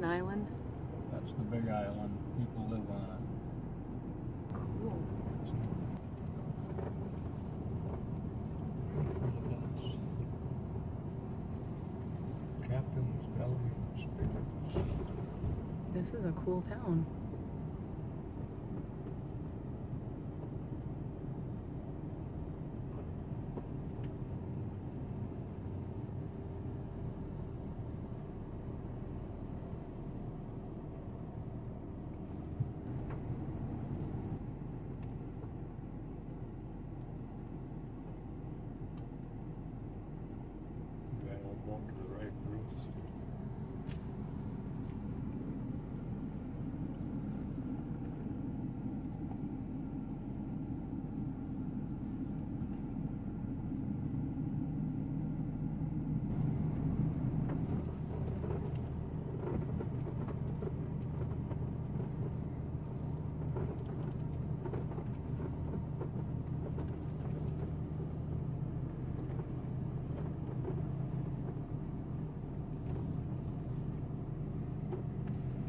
an island? That's the big island. People live on it. Cool. Captain's Belly Spirits. This is a cool town. Walk to the right, Bruce.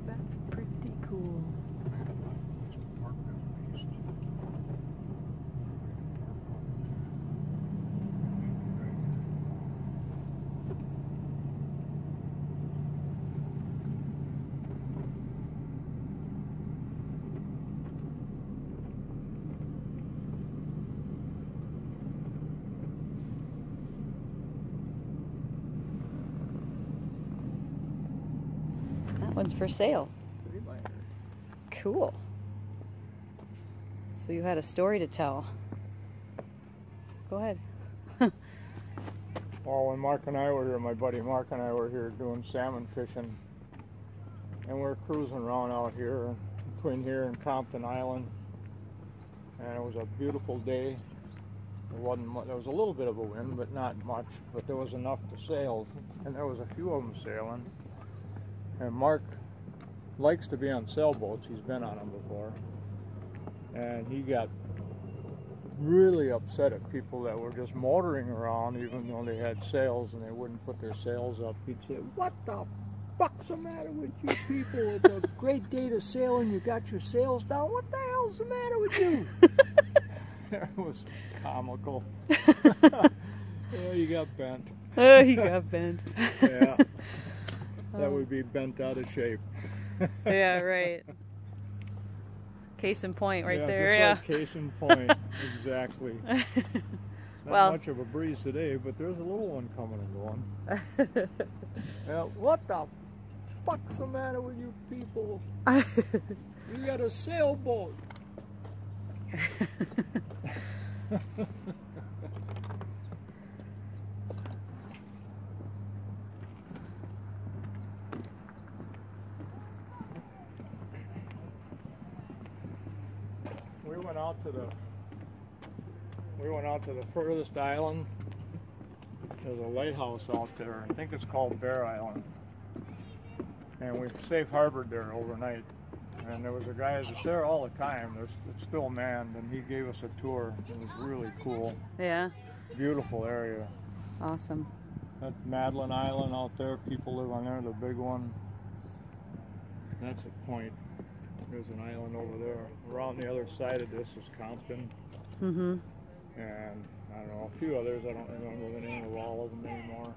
That's pretty cool. That one's for sale. Cool. So you had a story to tell. Go ahead. Well, when Mark and I were here, my buddy Mark and I were here doing salmon fishing, and we're cruising around out here between here and Compton Island, and it was a beautiful day. There wasn't much, there was a little bit of a wind, but not much, but there was enough to sail, and there was a few of them sailing. And Mark likes to be on sailboats. He's been on them before, and he got really upset at people that were just motoring around even though they had sails and they wouldn't put their sails up. He'd say, "What the fuck's the matter with you people? It's a great day to sail and you got your sails down. What the hell's the matter with you?" It was comical. Yeah, you got bent. Oh, you got bent. Yeah, that would be bent out of shape. Yeah, right. Case in point right yeah, there. Just yeah, like case in point. Exactly. Not Well, much of a breeze today, but there's a little one coming and going. Yeah, what the fuck's the matter with you people? You got a sailboat. We went out to the furthest island. There's a lighthouse out there. I think it's called Bear Island. And we safe harbored there overnight. And there was a guy that's there all the time. It's still manned, and he gave us a tour. It was really cool. yeah. Beautiful area. Awesome. That's Madeline Island out there. People live on there, the big one. That's a point. There's an island over there. Around the other side of this is Compton. Mm-hmm. And I don't know, a few others. I don't remember the name of all of them anymore.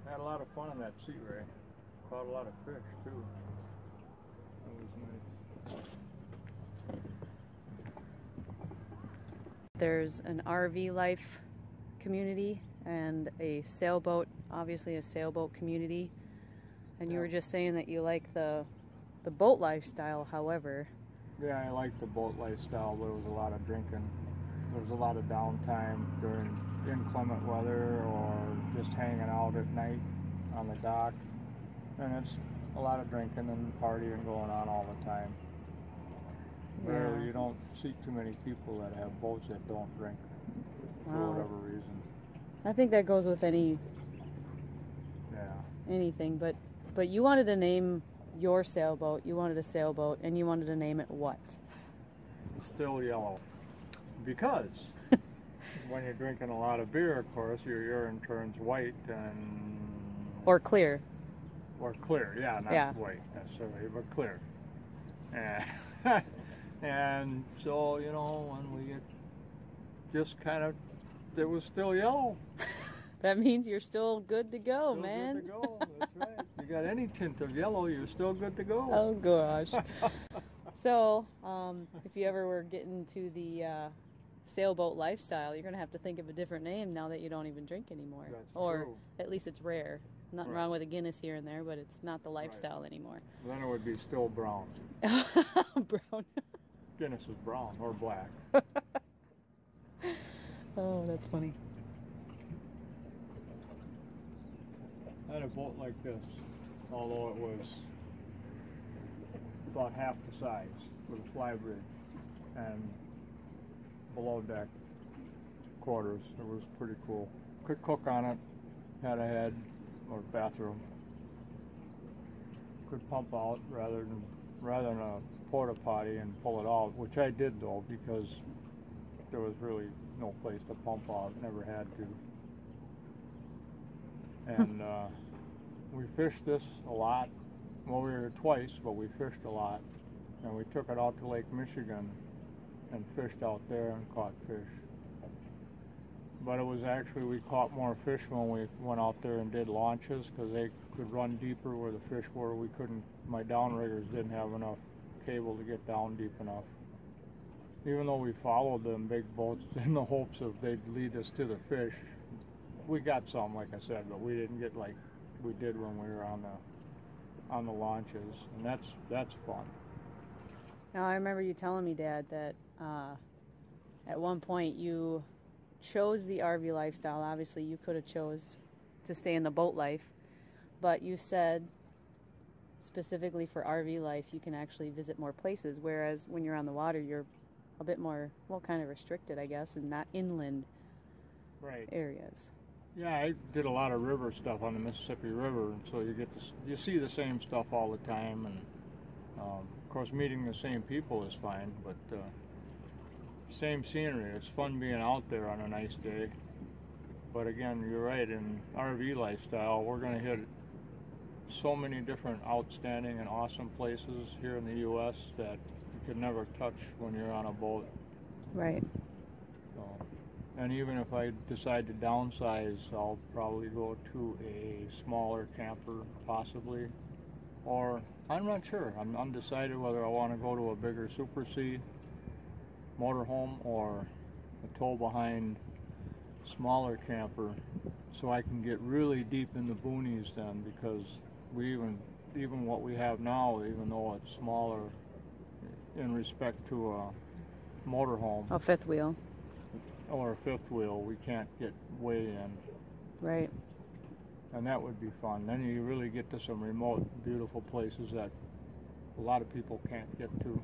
Had a lot of fun in that sea ray. Caught a lot of fish too. That was nice. There's an RV life community and a sailboat, obviously a sailboat community. And you were just saying that you like the boat lifestyle, however. Yeah, I like the boat lifestyle, but it was a lot of drinking. There was a lot of downtime during inclement weather or just hanging out at night on the dock. And it's a lot of drinking and partying going on all the time. Rarely, you don't see too many people that have boats that don't drink for whatever reason. I think that goes with anything, but But you wanted to name your sailboat, you wanted a sailboat, and you wanted to name it what? Still Yellow. Because when you're drinking a lot of beer, of course, your urine turns white and... Or clear. Or clear, yeah, not white necessarily, but clear. And so, you know, when we get just kind of, it was still yellow. That means you're still good to go, still man. Good to go, that's right. You got any tint of yellow, you're still good to go. Oh gosh. So, if you ever were getting to the sailboat lifestyle, you're going to have to think of a different name now that you don't even drink anymore. That's or true. At least it's rare. Nothing wrong with a Guinness here and there, but it's not the lifestyle anymore. Then it would be still brown. Brown. Guinness is brown or black. Oh, that's funny. I had a boat like this, although it was about half the size, with a fly bridge and below deck quarters. It was pretty cool. Could cook on it, had a head or bathroom. Could pump out rather than a porta potty and pull it out, which I did though, because there was really no place to pump out. Never had to. And we fished this a lot. Well, we were here twice, but we fished a lot. And we took it out to Lake Michigan and fished out there and caught fish. But it was actually, we caught more fish when we went out there and did launches, because they could run deeper where the fish were. We couldn't, my downriggers didn't have enough cable to get down deep enough. Even though we followed them big boats in the hopes of they'd lead us to the fish, we got some, like I said, but we didn't get like we did when we were on the launches, and that's fun. Now I remember you telling me, Dad, that at one point you chose the RV lifestyle. Obviously, you could have chose to stay in the boat life, but you said specifically for RV life, you can actually visit more places, whereas when you're on the water, you're a bit more, well, kind of restricted, I guess, and not inland areas. Yeah, I did a lot of river stuff on the Mississippi River, and so you see the same stuff all the time, and of course meeting the same people is fine, but same scenery. It's fun being out there on a nice day. But again, you're right, in RV lifestyle, we're going to hit so many different outstanding and awesome places here in the U.S. that you could never touch when you're on a boat. Right. So, and even if I decide to downsize, I'll probably go to a smaller camper, possibly. Or, I'm not sure. I'm undecided whether I want to go to a bigger Super C motorhome or a tow-behind smaller camper, so I can get really deep in the boonies then, because we even what we have now, even though it's smaller in respect to a motorhome. A fifth wheel. Or a fifth wheel, we can't get way in. Right. And that would be fun. Then you really get to some remote, beautiful places that a lot of people can't get to.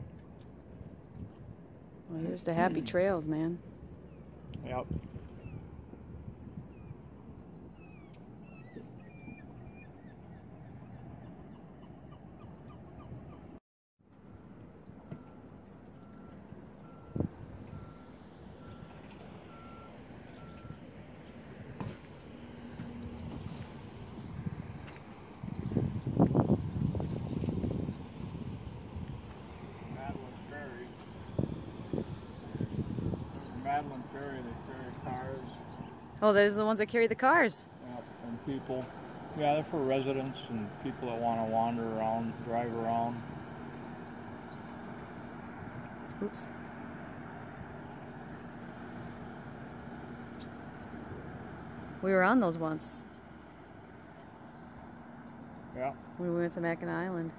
Well, here's the happy trails, man. Yep. Madeline Ferry, they carry cars. Oh, those are the ones that carry the cars. Yep, and people. Yeah, they're for residents and people that want to wander around, drive around. Oops. We were on those once. Yeah. We went to Mackinac Island.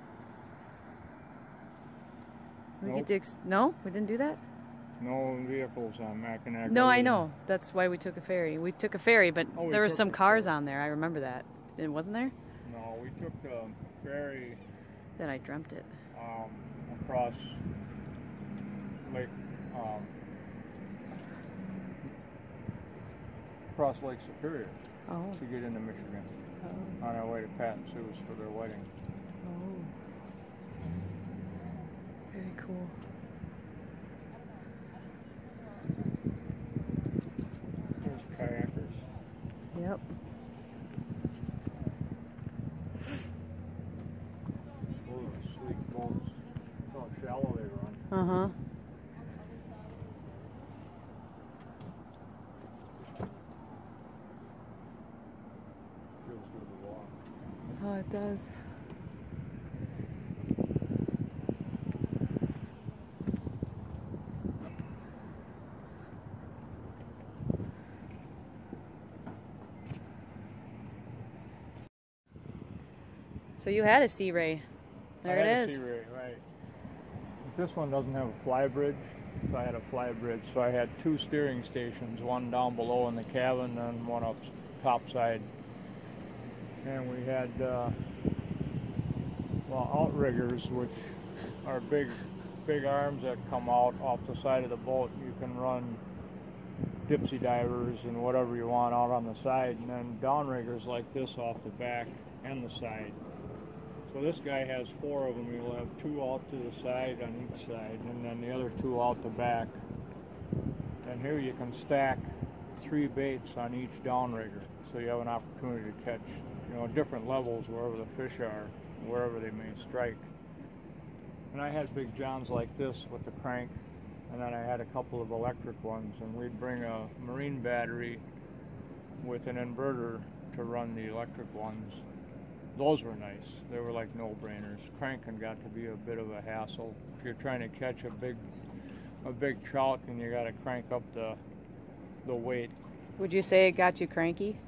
Nope. No, we didn't do that? No vehicles on Mackinac. No, I know. That's why we took a ferry. We took a ferry, but there were some cars on there. I remember that. It wasn't there? No, we took the ferry. Then I dreamt it. Across Lake, Superior. Oh. to get into Michigan Oh. on our way to Pat and Sue's for their wedding. Oh. Very cool. There's kayakers. Yep. Those are sleek boats. Look how shallow they run. Uh-huh. Feels good to walk. Oh, it does. So you had a Sea Ray. There it is. Sea Ray, right. But this one doesn't have a fly bridge, so I had a fly bridge. So I had two steering stations, one down below in the cabin and one up top side. And we had outriggers, which are big arms that come out off the side of the boat. You can run dipsy divers and whatever you want out on the side, and then downriggers like this off the back and the side. So this guy has four of them. You'll have two out to the side on each side, and then the other two out the back. And here you can stack 3 baits on each downrigger, so you have an opportunity to catch, different levels wherever the fish are, wherever they may strike. And I had big johns like this with the crank, and then I had a couple of electric ones, and we'd bring a marine battery with an inverter to run the electric ones. Those were nice. They were like no-brainers. Cranking got to be a bit of a hassle. If you're trying to catch a big trout and you got to crank up the weight. Would you say it got you cranky?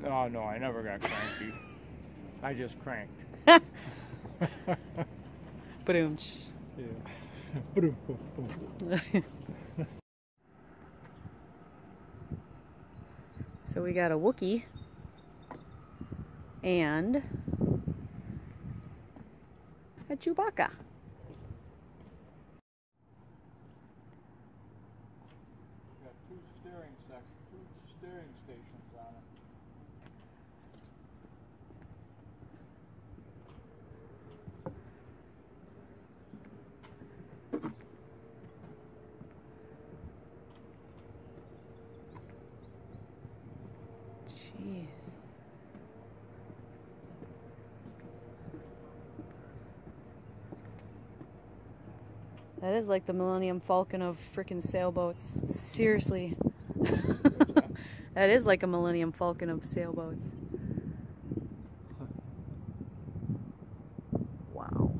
No, I never got cranky. I just cranked. Boom. Yeah. So we got a Wookiee and a Chewbacca. Got two steering stations on it. Jeez. That is like the Millennium Falcon of frickin' sailboats. Seriously. That is like a Millennium Falcon of sailboats. Wow.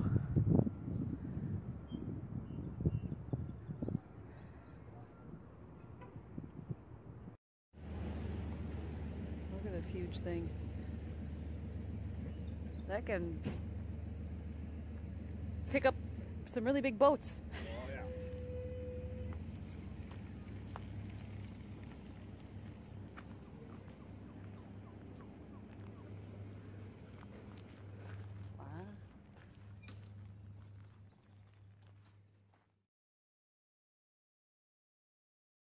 Look at this huge thing. That can pick up some really big boats.